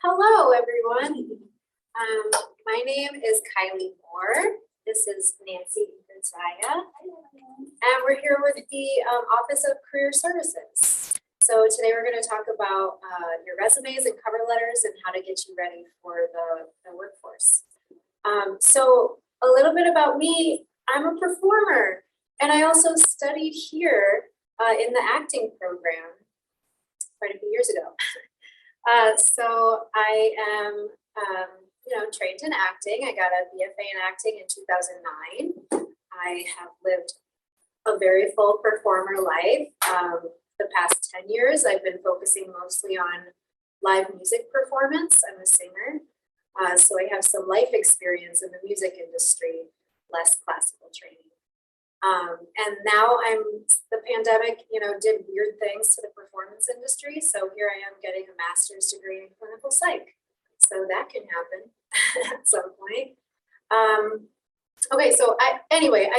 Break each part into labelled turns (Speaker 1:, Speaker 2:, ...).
Speaker 1: Hello, everyone. My name is Kylie Moore. This is Nancy Zaya, and we're here with the Office of Career Services. So today we're going to talk about your resumes and cover letters and how to get you ready for the workforce. So a little bit about me. I'm a performer, and I also studied here in the acting program quite a few years ago. So I am, trained in acting. I got a BFA in acting in 2009. I have lived a very full performer life. The past 10 years, I've been focusing mostly on live music performance. I'm a singer. So I have some life experience in the music industry, less classical training. And now the pandemic, did weird things to the performance industry. So here I am getting a master's degree in clinical psych. So that can happen at some point. Okay, so I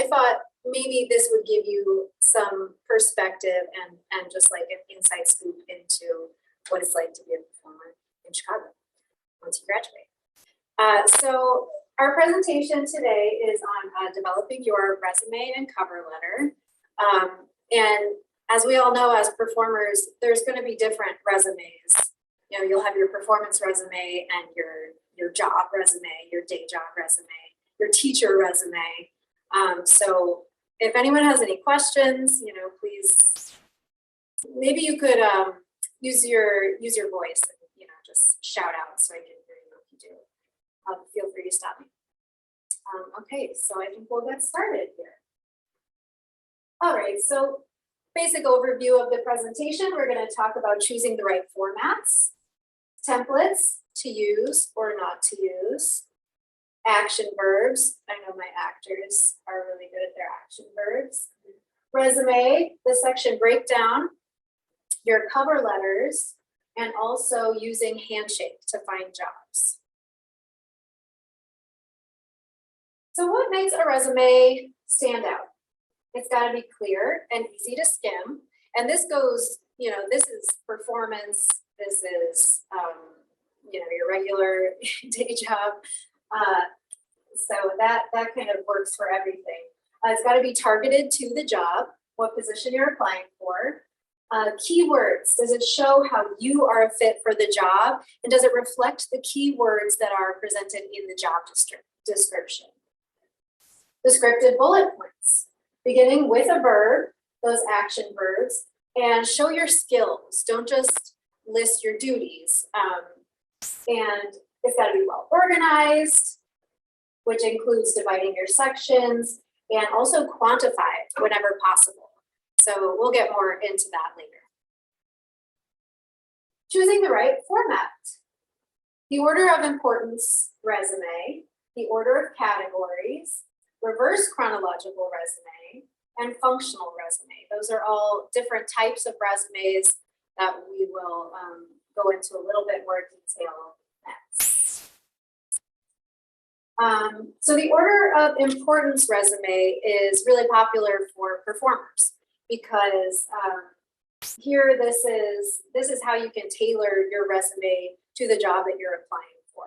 Speaker 1: thought maybe this would give you some perspective and just like an inside scoop into what it's like to be a performer in Chicago once you graduate. So our presentation today is on developing your resume and cover letter. And as we all know, as performers, there's going to be different resumes. You'll have your performance resume and your job resume, your day job resume, your teacher resume. So if anyone has any questions, please, maybe you could use your voice and just shout out so I can hear you if you do. Feel free to stop me. Okay, so I think we'll get started here. All right, so basic overview of the presentation. We're going to talk about choosing the right formats, templates to use or not to use, action verbs. I know my actors are really good at their action verbs. Resume, the section breakdown, your cover letters, and also using Handshake to find jobs. So what makes a resume stand out? It's got to be clear and easy to skim. And this goes, this is performance. This is, your regular day job. So that kind of works for everything. It's got to be targeted to the job, what position you're applying for. Keywords, does it show how you are a fit for the job? And does it reflect the keywords that are presented in the job description? Descriptive bullet points, beginning with a verb, those action verbs, and show your skills. Don't just list your duties. And it's got to be well organized, which includes dividing your sections, and also quantify it whenever possible. So we'll get more into that later. Choosing the right format. The order of importance resume, the order of categories, reverse chronological resume, and functional resume. Those are all different types of resumes that we will go into a little bit more detail next. So the order of importance resume is really popular for performers because here this is how you can tailor your resume to the job that you're applying for.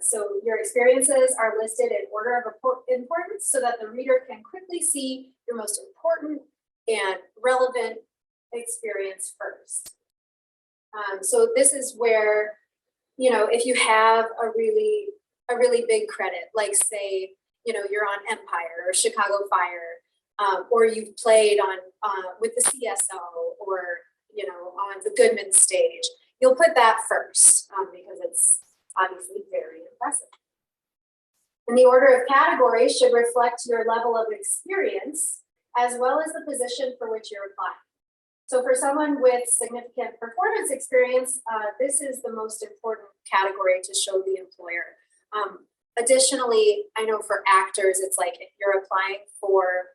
Speaker 1: So your experiences are listed in order of importance so that the reader can quickly see your most important and relevant experience first. So this is where, if you have a really big credit, like say, you're on Empire or Chicago Fire, or you've played on with the CSO or, on the Goodman stage, you'll put that first because it's obviously very impressive. And the order of categories should reflect your level of experience as well as the position for which you're applying. So for someone with significant performance experience, this is the most important category to show the employer. Additionally, I know for actors, it's like if you're applying for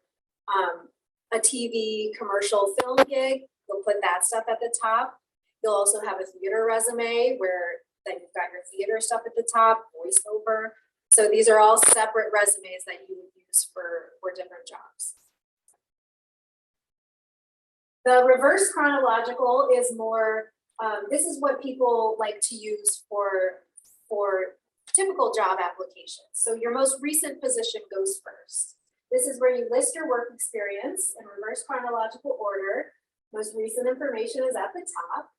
Speaker 1: a TV commercial film gig, you'll put that stuff at the top. You'll also have a theater resume where then you've got your theater stuff at the top, voiceover. So these are all separate resumes that you would use for different jobs. The reverse chronological is more this is what people like to use for typical job applications. So your most recent position goes first. This is where you list your work experience in reverse chronological order. Most recent information is at the top.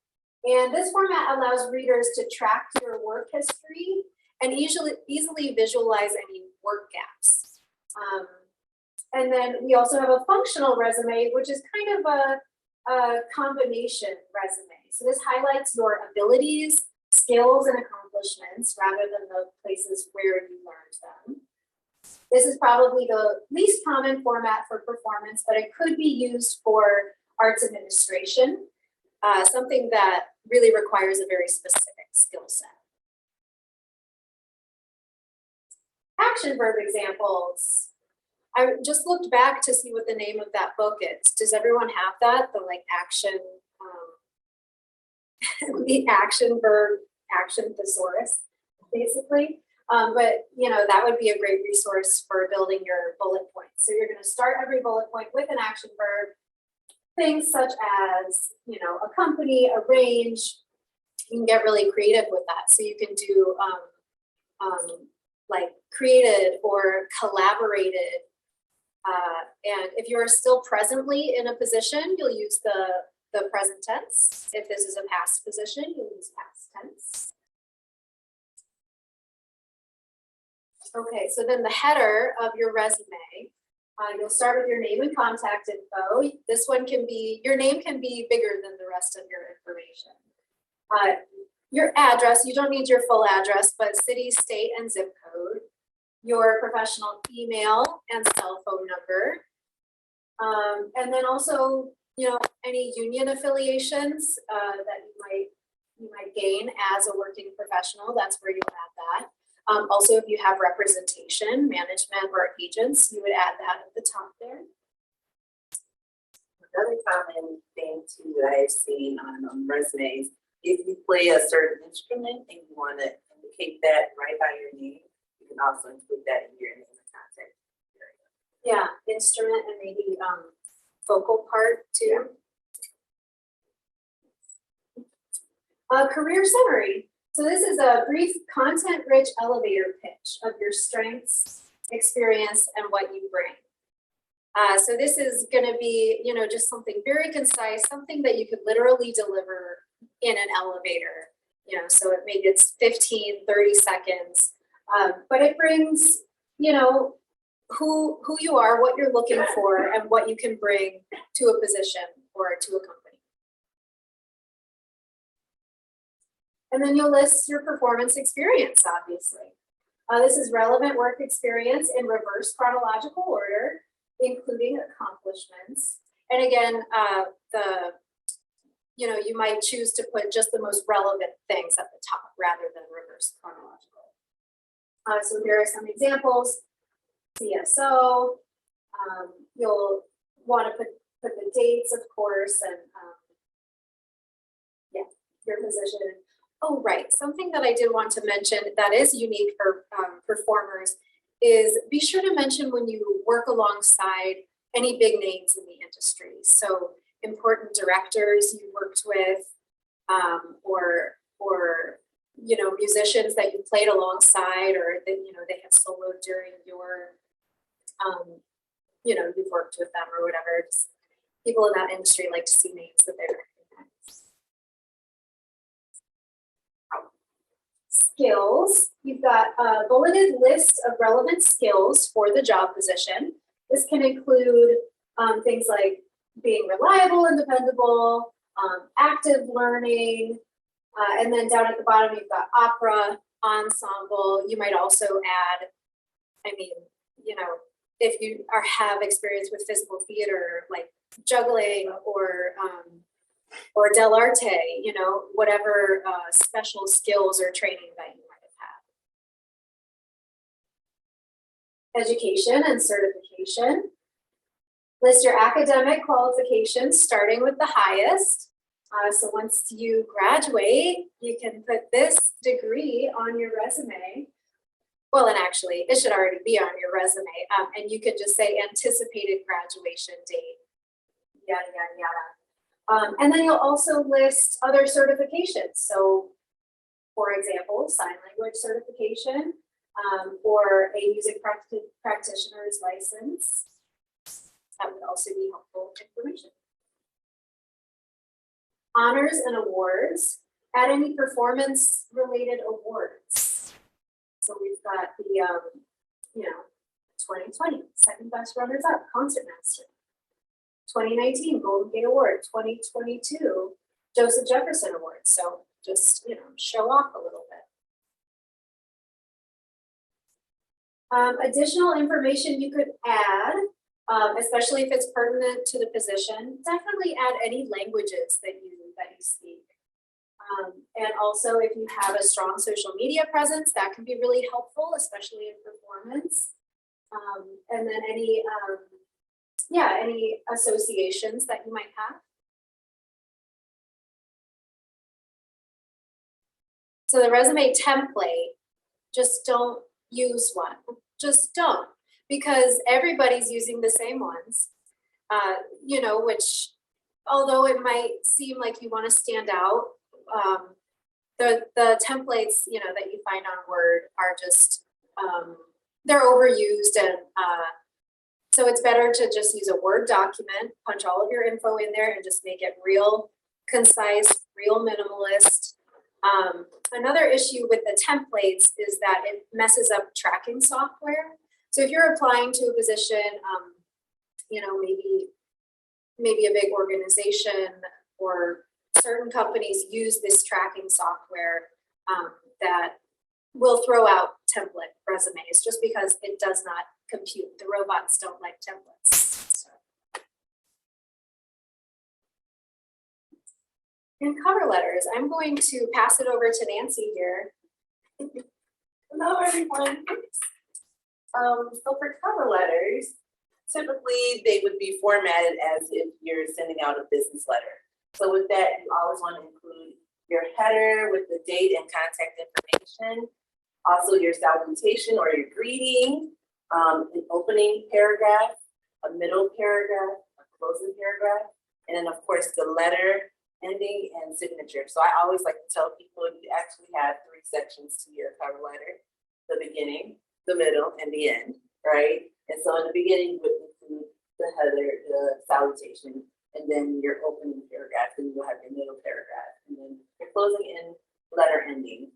Speaker 1: And this format allows readers to track your work history and easily visualize any work gaps. And then we also have a functional resume, which is kind of a combination resume. So this highlights your abilities, skills, and accomplishments rather than the places where you learned them. This is probably the least common format for performance, but it could be used for arts administration, something that really requires a very specific skill set. Action verb examples. I just looked back to see what the name of that book is. Does everyone have that? The like action, the action verb, action thesaurus, basically. But you know, that would be a great resource for building your bullet points. So you're going to start every bullet point with an action verb. Things such as, you know, accompany, arrange. You can get really creative with that. So you can do like created or collaborated. And if you're still presently in a position, you'll use the present tense. If this is a past position, you'll use past tense. Okay, so then the header of your resume, you'll start with your name and contact info. This one can be, your name can be bigger than the rest of your information. Your address, you don't need your full address, but city, state, and zip code. Your professional email and cell phone number. And then also, you know, any union affiliations that you might gain as a working professional, that's where you'll add that. Also, if you have representation, management, or agents, you would add that at the top there.
Speaker 2: Another common thing too that I've seen on resumes, if you play a certain instrument and you want to indicate that right by your name, you can also include that in your name and contact area.
Speaker 1: Yeah, instrument and maybe vocal part too. Career summary. So this is a brief content-rich elevator pitch of your strengths, experience, and what you bring. So this is going to be, you know, just something very concise, something that you could literally deliver in an elevator, you know, so maybe it's 15, 30 seconds, but it brings, you know, who you are, what you're looking for, and what you can bring to a position or to a company. And then you'll list your performance experience, obviously. This is relevant work experience in reverse chronological order, including accomplishments. And again, you know, you might choose to put just the most relevant things at the top rather than reverse chronological. So here are some examples. CSO, you'll want to put the dates, of course, and yeah, your position. Oh, right. Something that I did want to mention that is unique for performers is be sure to mention when you work alongside any big names in the industry. So important directors you worked with, or you know, musicians that you played alongside, or that, you know, they have soloed during your, you know, you've worked with them or whatever. Just people in that industry like to see names that they recognize. Skills, you've got a bulleted list of relevant skills for the job position. This can include things like being reliable and dependable, active learning, and then down at the bottom you've got opera, ensemble. You might also add, I mean, you know, if you have experience with physical theater, like juggling or del arte, you know, whatever special skills or training that you might have had. Education and certification. List your academic qualifications starting with the highest. So once you graduate, you can put this degree on your resume. Well, and actually, it should already be on your resume. And you can just say anticipated graduation date, yada, yada, yada. And then you'll also list other certifications. So for example, sign language certification, or a music practitioner's license. That would also be helpful information. Honors and awards. Add any performance related awards. So we've got the, 2020, second best runners up, Concertmaster. 2019 Golden Gate Award, 2022 Joseph Jefferson Award. So just, show off a little bit. Additional information you could add, especially if it's pertinent to the position, definitely add any languages that you speak. And also if you have a strong social media presence, that can be really helpful, especially in performance. And then any associations that you might have. So the resume template, just don't use one. Just don't, because everybody's using the same ones. Which, although it might seem like you want to stand out, the templates that you find on Word are just they're overused, and so it's better to just use a Word document, punch all of your info in there, and just make it real concise, real minimalist. Another issue with the templates is that it messes up tracking software. So if you're applying to a position, maybe a big organization or certain companies use this tracking software that will throw out template resumes just because it does not compute. The robots don't like templates. So. And cover letters, I'm going to pass it over to Nancy here.
Speaker 2: Hello, everyone. So for cover letters, typically they would be formatted as if you're sending out a business letter. So with that, you always want to include your header with the date and contact information, also your salutation or your greeting, an opening paragraph, a middle paragraph, a closing paragraph, and then of course the letter, ending, and signature. So I always like to tell people you actually have 3 sections to your cover letter: the beginning, the middle, and the end, right? And so in the beginning, you would include the header, the salutation, and then your opening paragraph, and you'll have your middle paragraph, and then your closing and letter ending.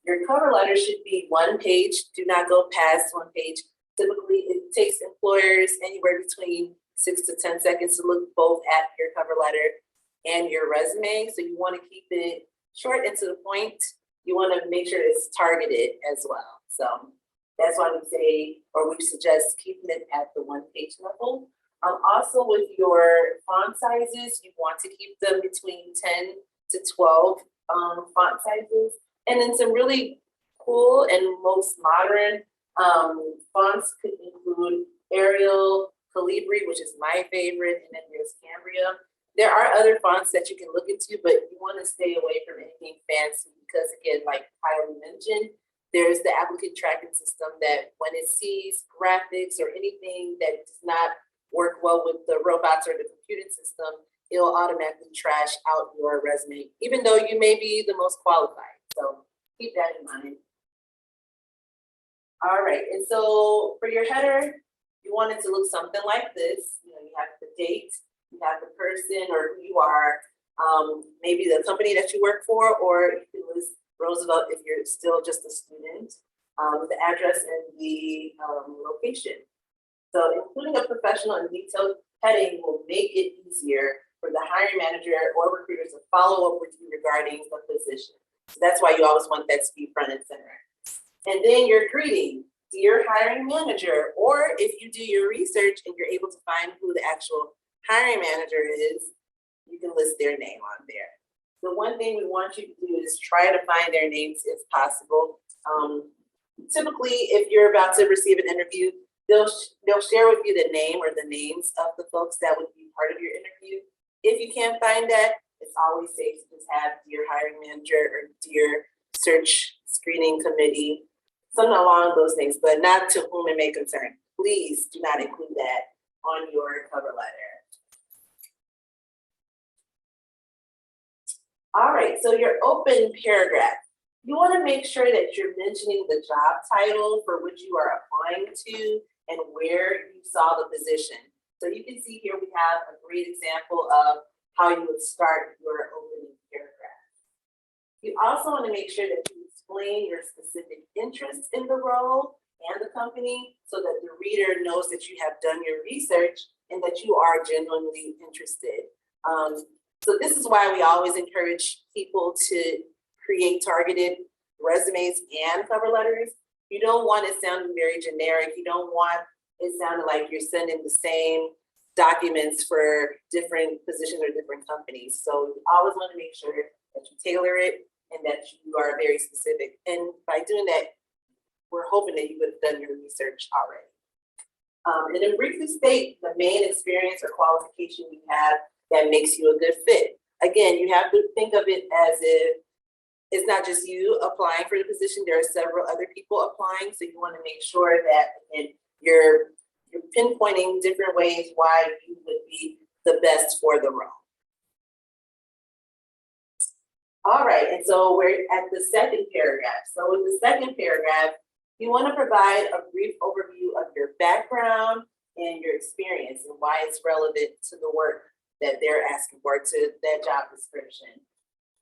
Speaker 2: Your cover letter should be 1 page. Do not go past 1 page. Typically, it takes employers anywhere between 6 to 10 seconds to look both at your cover letter and your resume. So you want to keep it short and to the point. You want to make sure it's targeted as well. So that's why we say, or we suggest keeping it at the 1 page level. Also with your font sizes, you want to keep them between 10 to 12 font sizes. And then some really cool and most modern fonts could include Arial, Calibri, which is my favorite, and then there's Cambria. There are other fonts that you can look into, but you want to stay away from anything fancy because, again, like Kylie mentioned, there's the applicant tracking system that when it sees graphics or anything that does not work well with the robots or the computing system, it'll automatically trash out your resume, even though you may be the most qualified. So keep that in mind. All right, and so for your header, you want it to look something like this. You have the date, you have the person or who you are, maybe the company that you work for, or you can list Roosevelt if you're still just a student, the address and the location. So including a professional and detailed heading will make it easier for the hiring manager or recruiters to follow up with you regarding the position. So that's why you always want that to be front and center. And then your greeting, dear hiring manager, or if you do your research and you're able to find who the actual hiring manager is, you can list their name on there. The one thing we want you to do is try to find their names if possible. Typically, if you're about to receive an interview, they'll share with you the name or the names of the folks that would be part of your interview. If you can't find that, it's always safe to just have dear hiring manager or dear search screening committee, something along those things, but not to whom it may concern. Please do not include that on your cover letter. All right, so your open paragraph. You want to make sure that you're mentioning the job title for which you are applying to and where you saw the position. So you can see here we have a great example of how you would start your opening paragraph. You also want to make sure that you explain your specific interests in the role and the company so that the reader knows that you have done your research and that you are genuinely interested. So this is why we always encourage people to create targeted resumes and cover letters. You don't want it sounding very generic. You don't want it sounding like you're sending the same documents for different positions or different companies. So you always want to make sure that you tailor it and that you are very specific. And by doing that, we're hoping that you would have done your research already. And then briefly state the main experience or qualification you have that makes you a good fit. Again, you have to think of it as if it's not just you applying for the position, there are several other people applying. So you want to make sure that again, you're pinpointing different ways why you would be the best for the role. All right, and so we're at the second paragraph. So in the second paragraph, you want to provide a brief overview of your background and your experience and why it's relevant to the work that they're asking for, to that job description.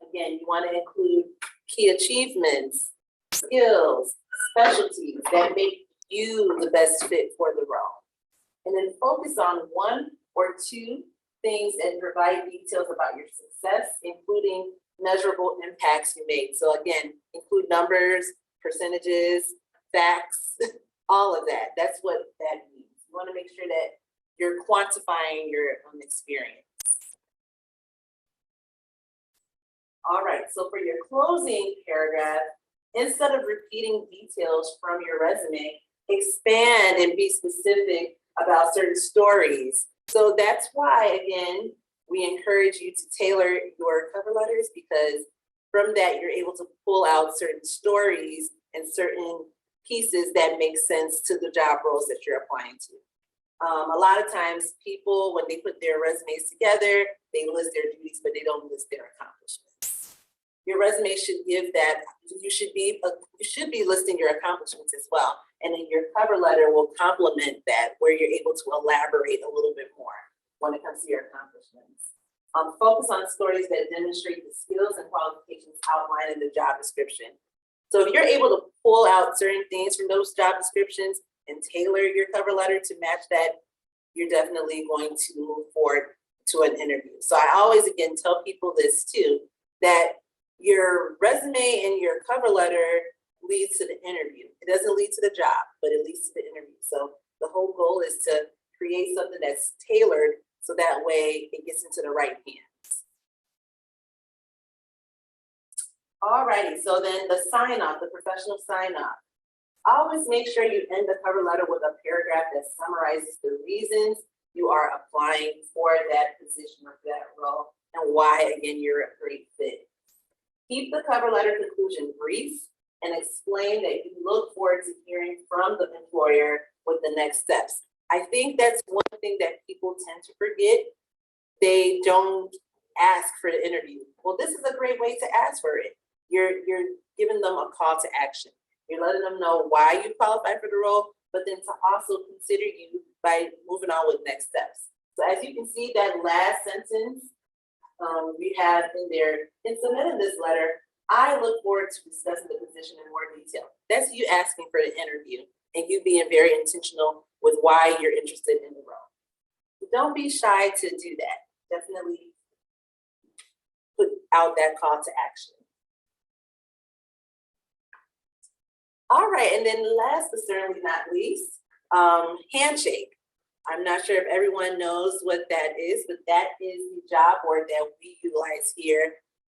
Speaker 2: Again, you want to include key achievements, skills, specialties that make you the best fit for the role. And then focus on one or two things and provide details about your success, including measurable impacts you made. So again, include numbers, percentages, facts, all of that. That's what that means. You want to make sure that you're quantifying your experience. All right, so for your closing paragraph, instead of repeating details from your resume, expand and be specific about certain stories. So that's why, again, we encourage you to tailor your cover letters, because from that, you're able to pull out certain stories and certain pieces that make sense to the job roles that you're applying to. A lot of times people, when they put their resumes together, they list their duties, but they don't list their accomplishments. Your resume should give that, you should be listing your accomplishments as well. And then your cover letter will complement that, where you're able to elaborate a little bit more when it comes to your accomplishments. Focus on stories that demonstrate the skills and qualifications outlined in the job description. So if you're able to pull out certain things from those job descriptions and tailor your cover letter to match that, you're definitely going to move forward to an interview. So I always, again, tell people this too, that your resume and your cover letter leads to the interview. It doesn't lead to the job, but it leads to the interview. So the whole goal is to create something that's tailored so that way it gets into the right hands. All righty, so then the sign off, the professional sign off. Always make sure you end the cover letter with a paragraph that summarizes the reasons you are applying for that position or that role and why, again, you're a great fit. Keep the cover letter conclusion brief and explain that you look forward to hearing from the employer with the next steps. I think that's one thing that people tend to forget. They don't ask for the interview. Well, this is a great way to ask for it. You're giving them a call to action. You're letting them know why you qualify for the role, but then to also consider you by moving on with next steps. So as you can see, that last sentence we have in there, in submitting this letter, I look forward to discussing the position in more detail. That's you asking for the interview and you being very intentional with why you're interested in the role. So don't be shy to do that. Definitely put out that call to action. All right, and then last but certainly not least, Handshake. I'm not sure if everyone knows what that is, but that is the job board that we utilize here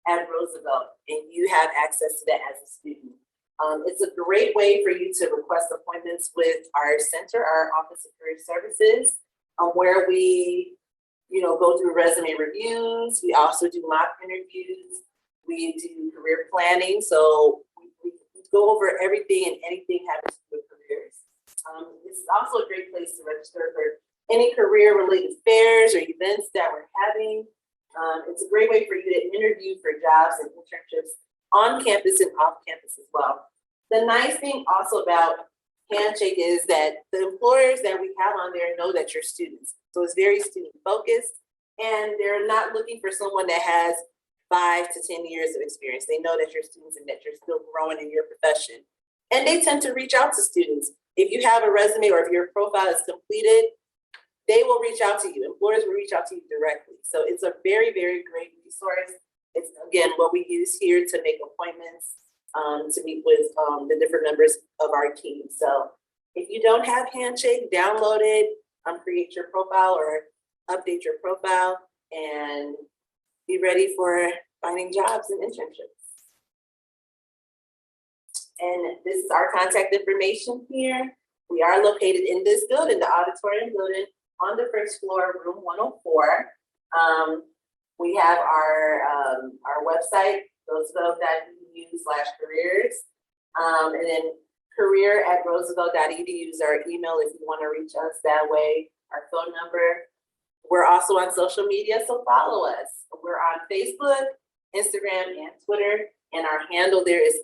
Speaker 2: at Roosevelt, and you have access to that as a student. It's a great way for you to request appointments with our center, our Office of Career Services, where we, go through resume reviews. We also do mock interviews. We do career planning. So we go over everything and anything having to do with careers. It's also a great place to register for any career-related fairs or events that we're having. It's a great way for you to interview for jobs and internships on campus and off campus as well. The nice thing also about Handshake is that the employers that we have on there know that you're students. So it's very student focused, and they're not looking for someone that has 5 to 10 years of experience. They know that you're students and that you're still growing in your profession. And they tend to reach out to students. If you have a resume or if your profile is completed, they will reach out to you. Employers will reach out to you directly. So it's a very, very great resource. It's, again, what we use here to make appointments, to meet with the different members of our team. So if you don't have Handshake, download it, create your profile or update your profile, and be ready for finding jobs and internships. And this is our contact information here. We are located in this building, the auditorium building, on the first floor, room 104. We have our website, roosevelt.edu/careers. And then career@roosevelt.edu is our email if you want to reach us that way, our phone number. We're also on social media, so follow us. We're on Facebook, Instagram, and Twitter, and our handle there is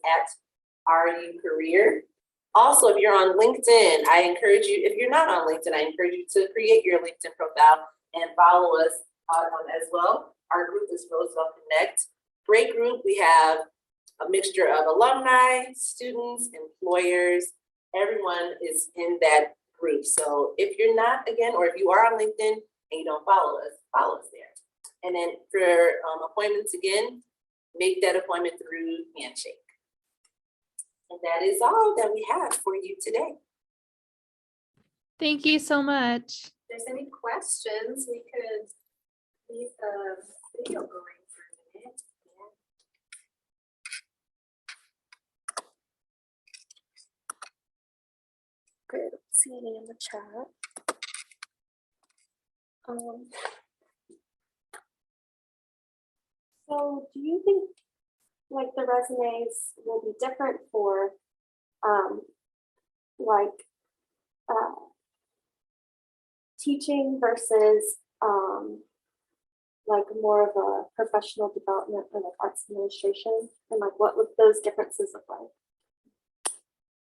Speaker 2: @RUCareer. Also, if you're on LinkedIn, I encourage you, if you're not on LinkedIn, I encourage you to create your LinkedIn profile and follow us as well. Our group is Roosevelt Connect. Great group. We have a mixture of alumni, students, employers. Everyone is in that group. So if you're not, again, or if you are on LinkedIn and you don't follow us there. And then for appointments, again, make that appointment through Handshake. And that is all that we have for you today.
Speaker 3: Thank you so much.
Speaker 1: If there's any questions, we could leave the video going for a minute.
Speaker 4: Good. See any in the chat. So do you think like the resumes will be different for teaching versus like more of a professional development or like arts administration, and like what would those differences look like?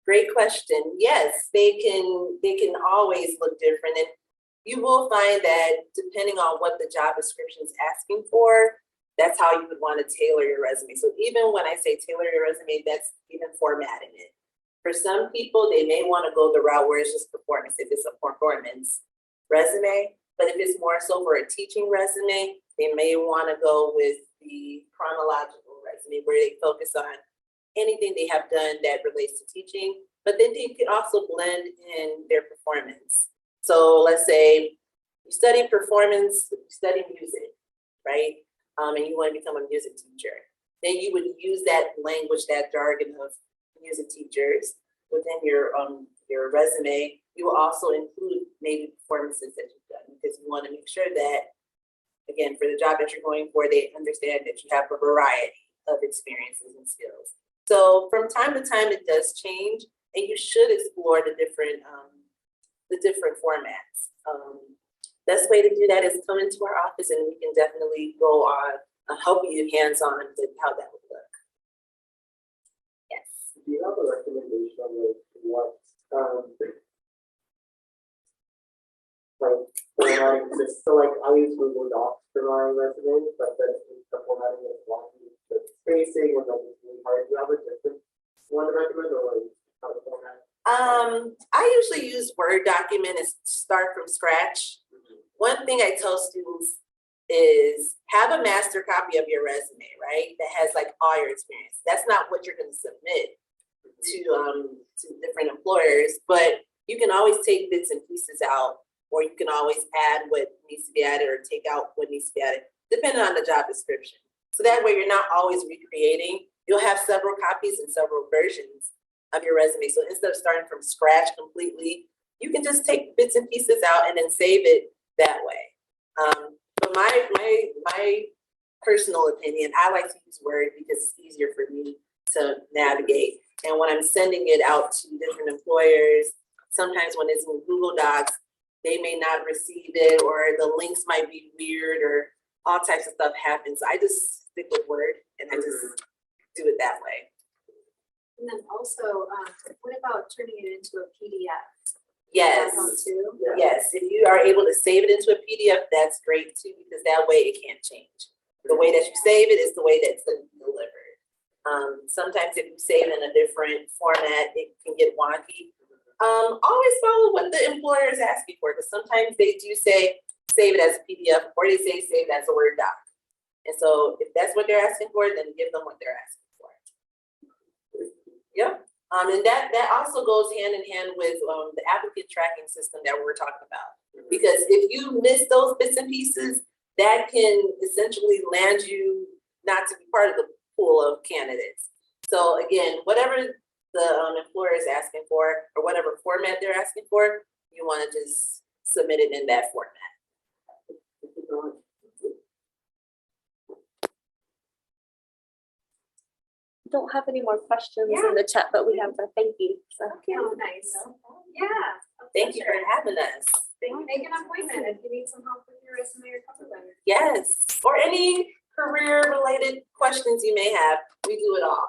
Speaker 2: Great question. Yes, they can always look different, and you will find that depending on what the job description is asking for, that's how you would want to tailor your resume. So even when I say tailor your resume, that's even formatting it. For some people, they may want to go the route where it's just performance, if it's a performance resume. But if it's more so for a teaching resume, they may want to go with the chronological resume where they focus on anything they have done that relates to teaching, but then they can also blend in their performance. So let's say you study performance, you study music, right? And you want to become a music teacher. Then you would use that language, that jargon of music teachers within your resume. You will also include maybe performances that you've done, because you want to make sure that, again, for the job that you're going for, they understand that you have a variety of experiences and skills. So from time to time, it does change, and you should explore the different formats. Best way to do that is come into our office, and we can definitely go on help you hands-on with how that would look. Yes.
Speaker 5: Do you have a recommendation on what formatting exists? So like I use Google Docs for my resume, but then the formatting is blocking the spacing and like it's really hard. Do you have a different one to recommend, or like how to format?
Speaker 2: I usually use Word document and start from scratch. One thing I tell students is have a master copy of your resume, right? That has like all your experience. That's not what you're going to submit to different employers, but you can always take bits and pieces out, or you can always add what needs to be added or take out what needs to be added, depending on the job description. So that way you're not always recreating. You'll have several copies and several versions of your resume. So instead of starting from scratch completely, you can just take bits and pieces out and then save it that way. But my personal opinion, I like to use Word because it's easier for me to navigate. And when I'm sending it out to different employers, sometimes when it's in Google Docs, they may not receive it, or the links might be weird, or all types of stuff happens. I just stick with Word and I just do it that way.
Speaker 1: And then also, what about turning it into a PDF?
Speaker 2: Yes.
Speaker 1: Does that help too?
Speaker 5: Yeah.
Speaker 2: Yes, if you are able to save it into a PDF, that's great too, because that way it can't change. The way that you save it is the way that's delivered. Sometimes if you save it in a different format, it can get wonky. Always follow what the employer is asking for, because sometimes they do say, save it as a PDF, or they say, save it as a Word doc. And so if that's what they're asking for, then give them what they're asking for. Yep. And that also goes hand in hand with the applicant tracking system that we're talking about. Because if you miss those bits and pieces, that can essentially land you not to be part of the pool of candidates. So again, whatever the employer is asking for, or whatever format they're asking for, you want to just submit it in that format.
Speaker 4: Don't have any more questions in the chat, but we have a thank you. So.
Speaker 1: Oh, nice. Yeah.
Speaker 2: Thank you for having us.
Speaker 1: Make an appointment if you need some help with your resume or cover letter.
Speaker 2: Yes, or any career-related questions you may have, we do it all.